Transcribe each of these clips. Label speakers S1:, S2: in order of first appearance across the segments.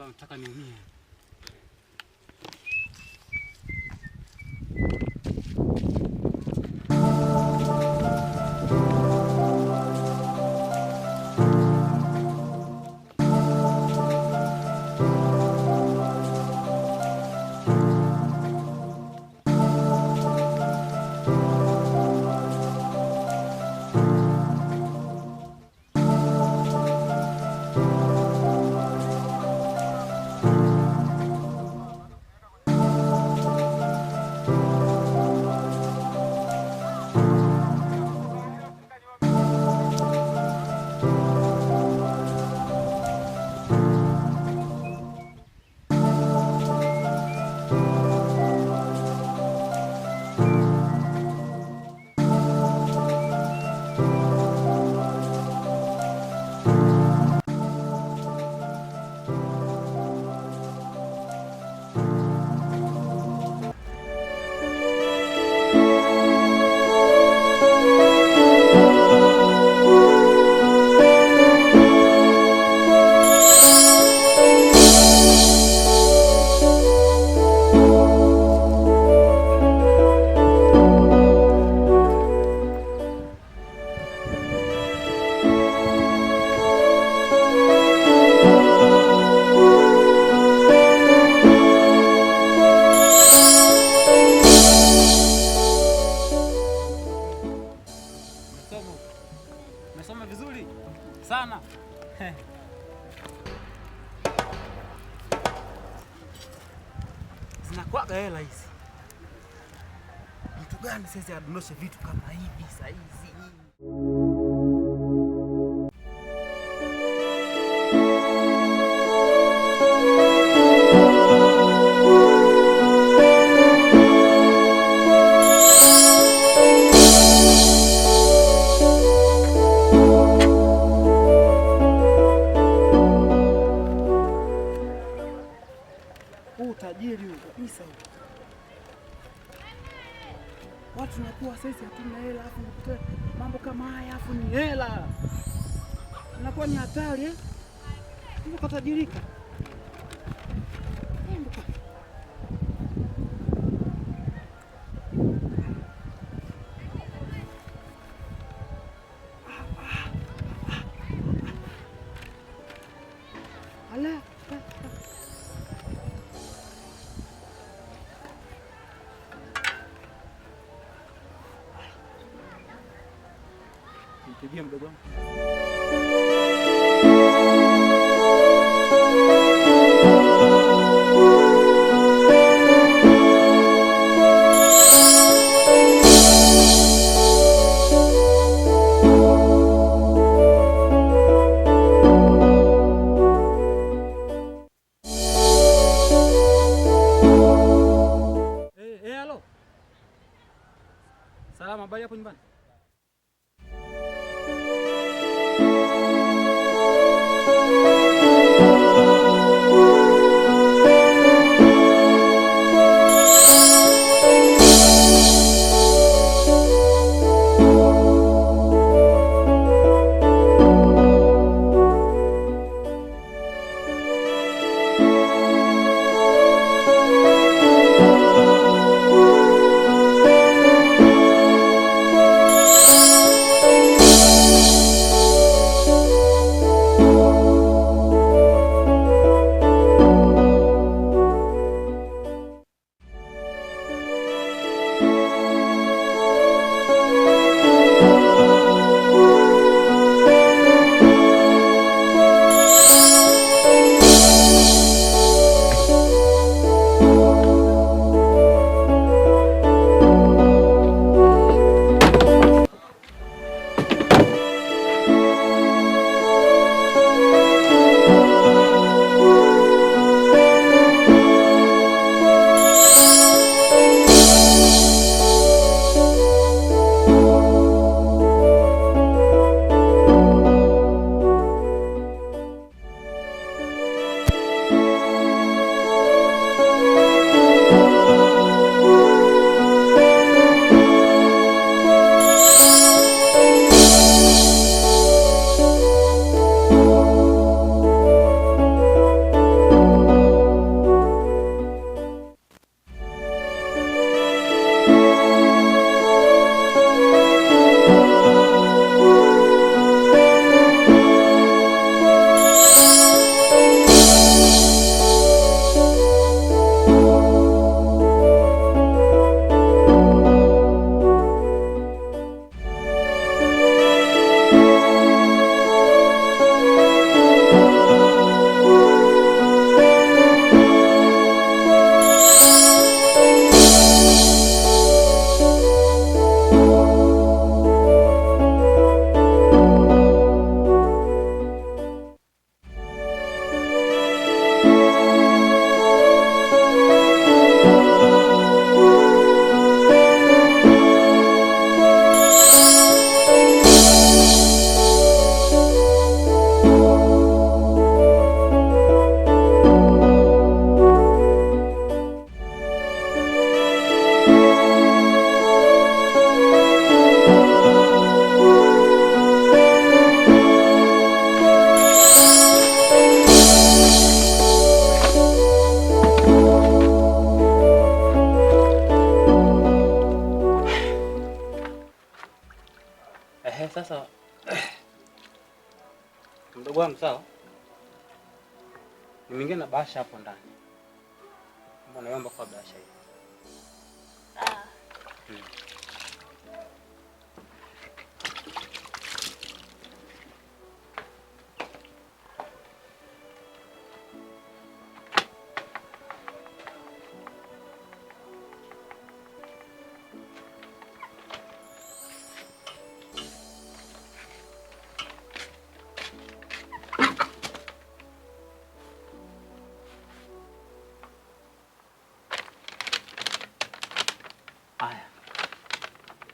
S1: nataka niumie. Umesoma vizuri sana. Zinakuwaga hela hizi. Mtu gani sasa adondoshe vitu kama hivi saa hizi? Utajiri huu kabisa. Watu nakuwa sasa hatuna hela, afu nikuta mambo kama haya, afu ni hela. Inakuwa ni hatari eh? Ndio katajirika. Ala. Nipigie mdogo wangu. Halo. Salama, habari hapo nyumbani?
S2: Nimeingia na bahasha hapo ndani. Mbona naomba kwa bahasha hiyo?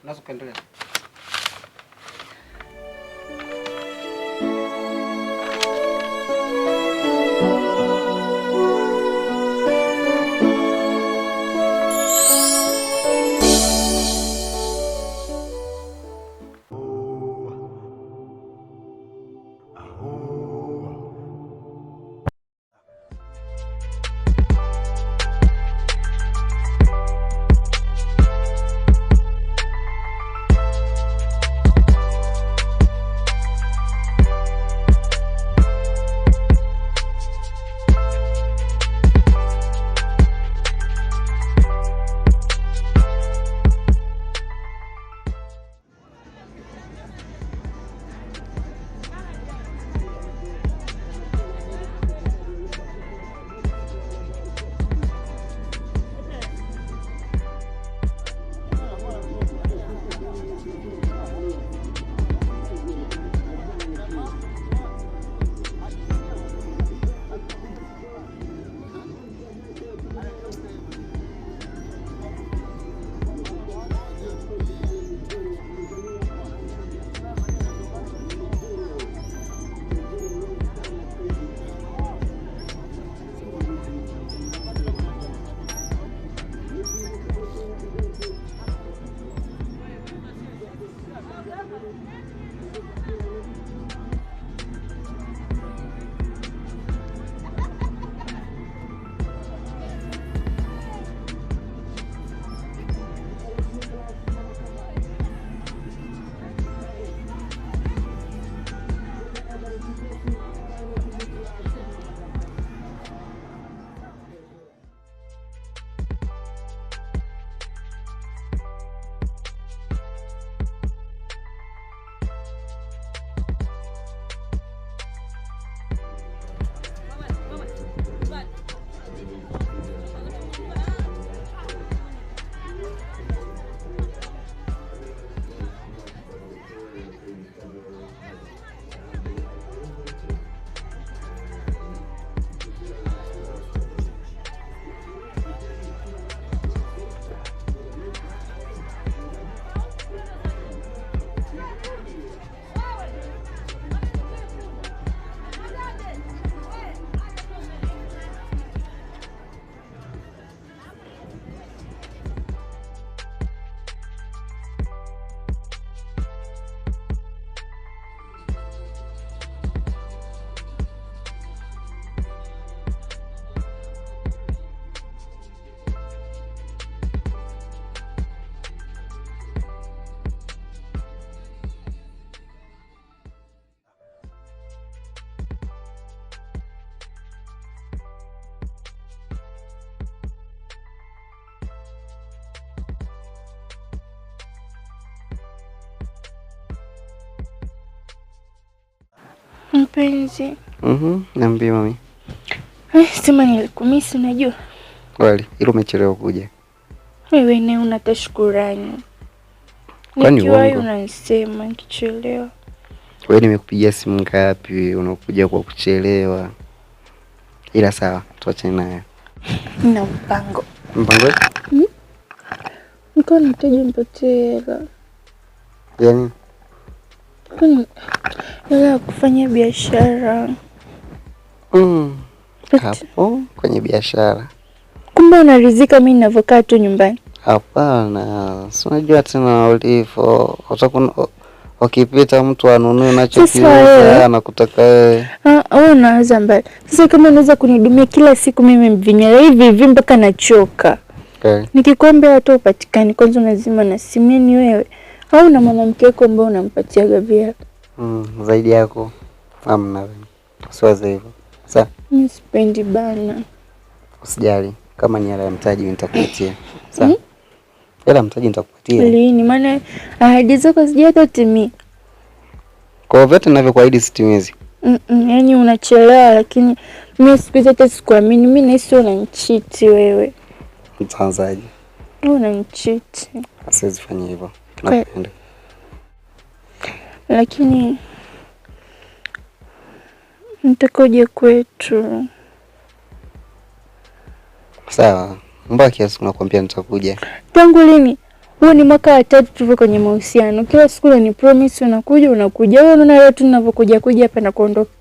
S2: Unaweza kuendelea.
S3: Mpenzi.
S4: Niambie mami.
S3: Sema nilikumisi unajua.
S4: Wali, ilo umechelewa kuja.
S3: Wewe ni unatashkurani.
S4: Kwani wewe
S3: unasema nikichelewa.
S4: Wewe nimekupigia simu ngapi unakuja kwa kuchelewa? Ila sawa, tuachane nayo.
S3: Na mpango.
S4: Mpango?
S3: Niko nahitaji nipatie hela.
S4: Yaani?
S3: Hela kufanya biashara.
S4: Hapo kwenye biashara.
S3: Kumbe unaridhika mimi ninavyokaa tu nyumbani?
S4: Hapana, si unajua tena ulivyo. Ukipita mtu anunue unachokiuza anakutaka wewe.
S3: Wewe unaanza mbali. Sasa kama unaweza kunihudumia kila siku mimi mvinywele hivi mpaka nachoka.
S4: Okay.
S3: Nikikwambia hata upatikani kwanza lazima na simeni wewe. Au na mwanamke wako ambaye unampatia gavia.
S4: Zaidi yako. Hamna wewe. Siwaze hivyo. Sawa?
S3: Mimi sipendi bana.
S4: Usijali, kama ni hela ya mtaji nitakupatia. Sawa? Hela mtaji nitakupatia.
S3: Lini? Maana ahadi zako hazijatimia.
S4: Kwa vyote ninavyokuahidi sitimizi.
S3: Yaani unachelewa, lakini mimi siku zote sikuamini. Mimi nahisi unanichiti wewe.
S4: Mtanzaji.
S3: Unanichiti.
S4: Asiwezi fanya hivyo. Nakupenda.
S3: Lakini nataka uje kwetu.
S4: Sawa. Mbona kiasi unakwambia nitakuja?
S3: Tangu lini? Huu ni mwaka wa 3 tupo kwenye mahusiano. Kila siku ni promise unakuja. Wewe unaona leo tu ninavyokuja hapa na kuondoka.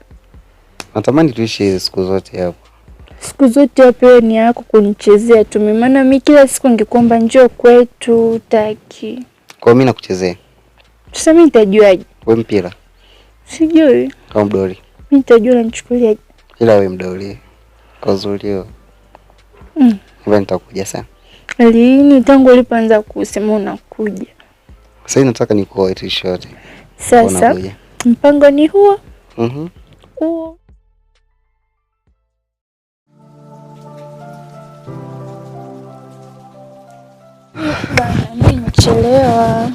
S4: Natamani tuishi siku zote hapo.
S3: Siku zote hapo ni yako kunichezea tu. Maana mimi kila siku ningekuomba njoo kwetu, utaki.
S4: Kwa mimi nakuchezea.
S3: Sasa mimi nitajuaje?
S4: Wewe mpira.
S3: Sijui.
S4: Au mdoli.
S3: Mimi nitajua unanichukuliaje.
S4: Ila wewe mdoli. Kwa uzuri. Wewe nitakuja sana.
S3: Lini? Tangu ulipoanza kusema unakuja.
S4: Sasa nataka nikuoe t-shirt.
S3: Sasa mpango ni huo? Huo. Bana, mimi nimechelewa.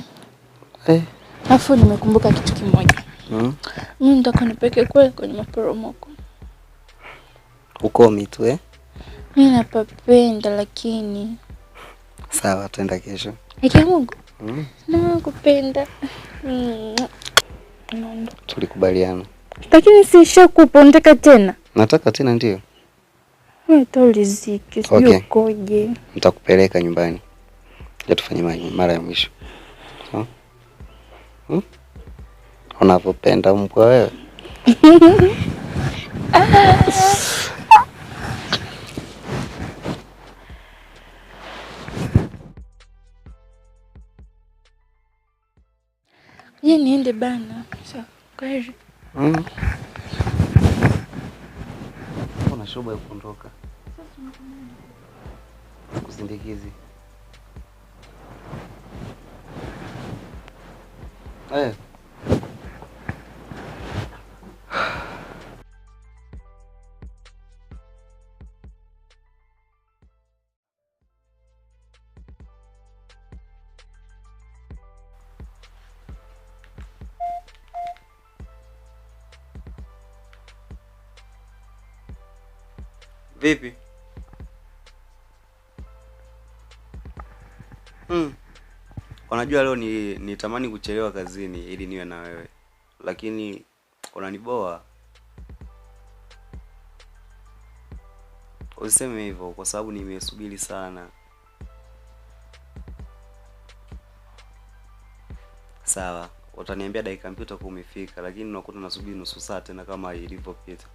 S3: Alafu nimekumbuka kitu kimoja. Mimi nataka nipeke kwenye maporomoko.
S4: Uko mitu
S3: Mimi napapenda lakini.
S4: Sawa, tuenda kesho.
S3: Haki Mungu. Nakupenda.
S4: Tulikubaliana.
S3: Lakini si shakupa nataka tena.
S4: Nataka tena ndio.
S3: Wewe tauliziki, sio koje.
S4: Nitakupeleka nyumbani. Ya tufanye mara ya mwisho. Sawa? Unapopenda mbwa wewe.
S3: Niende bana. Sawa. Kwaheri.
S4: Kuna shoba ya kuondoka. Kusindikizi.
S2: Vipi? Unajua leo nitamani kuchelewa kazini ili niwe na wewe. Lakini unaniboa. Usiseme hivyo kwa sababu nimesubiri sana. Sawa, utaniambia dakika mpita kwa umefika, lakini unakuta nasubiri nusu saa tena kama ilivyopita.